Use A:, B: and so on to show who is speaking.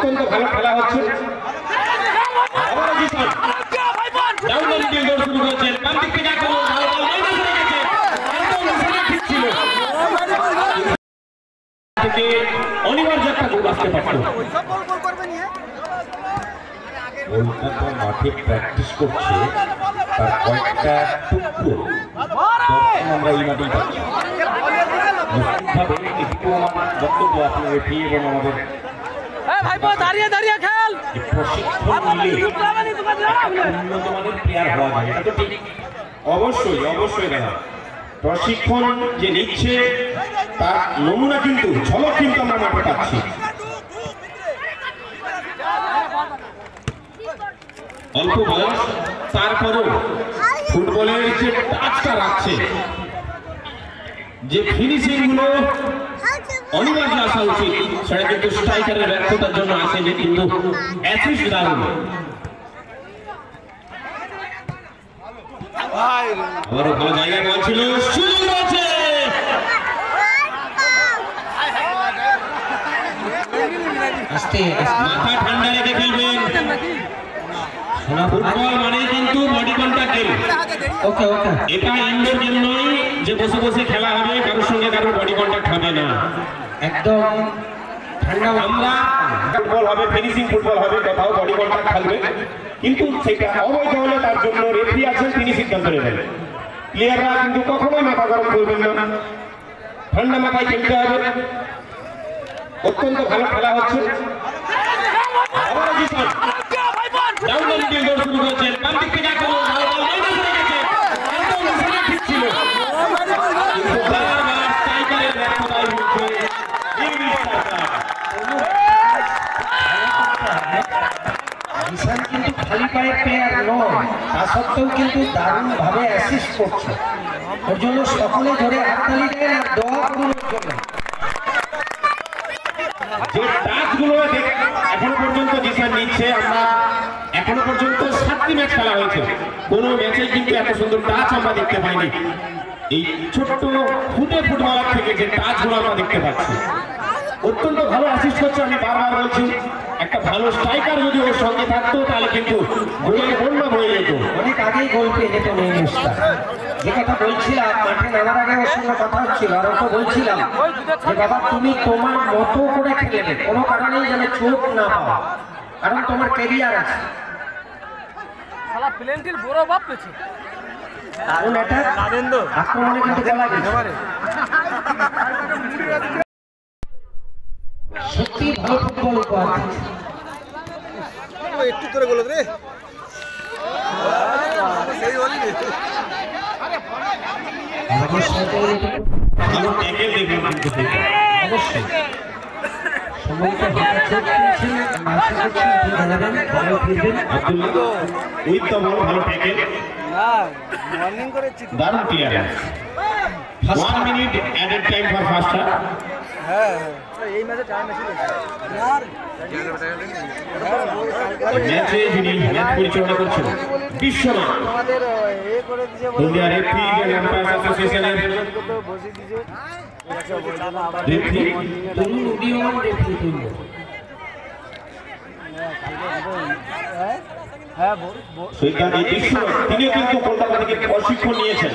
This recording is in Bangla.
A: অত্যন্ত ভালো খেলা হচ্ছে। অনিবার্য একটা গোল আসতে পারত। কলকাতা মাঠে প্র্যাকটিস করছে, তার কয়েকটা টুকরো আমরা এই মাঠেই পাচ্ছি। একটু আমার বক্তব্য আপনি রেখে এবং আমাদের অবশ্যই অবশ্যই দাদা, প্রশিক্ষণ যে নিচ্ছে তার নমুনা কিন্তু ঝলক কিন্তু আমরা মাঠে পাচ্ছি। অল্প বয়স, তারপরেও ফুটবলের যে টাচটা রাখছে, যে ফিনিশিং গুলো অনিবার্য আসা উচিত, সেটা কিন্তু স্ট্রাইকারের ব্যর্থতার জন্য আসেনি, কিন্তু অ্যাসিস্ট দারুণ। আবারও ভালো জায়গায় বল ছিল, সুযোগ রয়েছে। মাথা ঠান্ডা রেখে খেলবেন। ফুটবল মানে কিন্তু বডি কন্টাক্ট গেম। এটা ইনডোর গেম নয় যে বসে বসে খেলা হবে, কারোর সঙ্গে কারোর বডি কন্টাক্ট হবে না, একদম ঠান্ডা। আমরা ফুটবল হবে, ফিনিশিং ফুটবল হবে, কোথাও বডি কন্টাক্ট থাকবে, কিন্তু সেটা অবৈধ হলে তার জন্য রেফারি আছেন, তিনি সিদ্ধান্ত নেবেন। প্লেয়াররা কিন্তু কখনোই মাথা গরম করবেন না, ঠান্ডা মাথায় খেলতে হবে। অত্যন্ত ভালো খেলা হচ্ছে।
B: কিন্তু খালি পায়ে প্লেয়ার নয়, তা সত্ত্বেও কিন্তু দারুণ ভাবে অ্যাসিস্ট করছে। ওর জন্য সকলে ধরে হাততালি দেন আর দোয়া করুন ওর জন্য।
A: যে টাচগুলো এখনো পর্যন্ত জিসান নিচ্ছে, আমরা এখনো পর্যন্ত 7টি ম্যাচ খেলা হয়েছে, কোনো ম্যাচে কিন্তু এত সুন্দর টাচ আমরা দেখতে পাইনি। এই ছোট্ট ফুটবলার থেকে যে টাচগুলো আমরা দেখতে পাচ্ছি, অত্যন্ত ভালো অ্যাসিস্ট করছে। আমি বারবার বলছি, একটা ভালো স্ট্রাইকার যদি ওর সঙ্গে থাকতো তাহলে কিন্তু গোলের বন্যা বয়ে যেত,
B: অনেক আগেই গোল পেয়ে যেত মেয়েটা। যে কথা বলছিলাম, মাঠে নামার আগে ওর সঙ্গে কথা হচ্ছিল, আর ওকে বলছিলাম যে বাবা তুমি তোমার মতো করে খেলবে, কোনো কারণেই যেন চোট না পাও, কারণ তোমার ক্যারিয়ার আছে। কারণ এটা আক্রমণে কিন্তু বলা গেছে। সত্যি ভালো ফুটবল উপহার দিচ্ছে।
C: একটু করে বলো রে,
B: অবশ্যই
A: দারুণ clearance. 1 minute added time for first half.
C: এই ম্যাচে টাইম আছে
A: ম্যাচে যিনি ম্যাচ পরিচালনা করছেন বিশ্বনাথ,
C: আমাদের এ করে দিয়েছে
A: ইন্ডিয়া রেফারি এন্ড এম্পায়ার্স অ্যাসোসিয়েশনের
C: বসে দিয়েছে।
A: রেফারি
B: তরুণ উদীয়মান রেফারি
C: হ্যাঁ
A: বিশ্বনাথ, তিনিও কিন্তু কলকাতা থেকে প্রশিক্ষণ নিয়েছেন।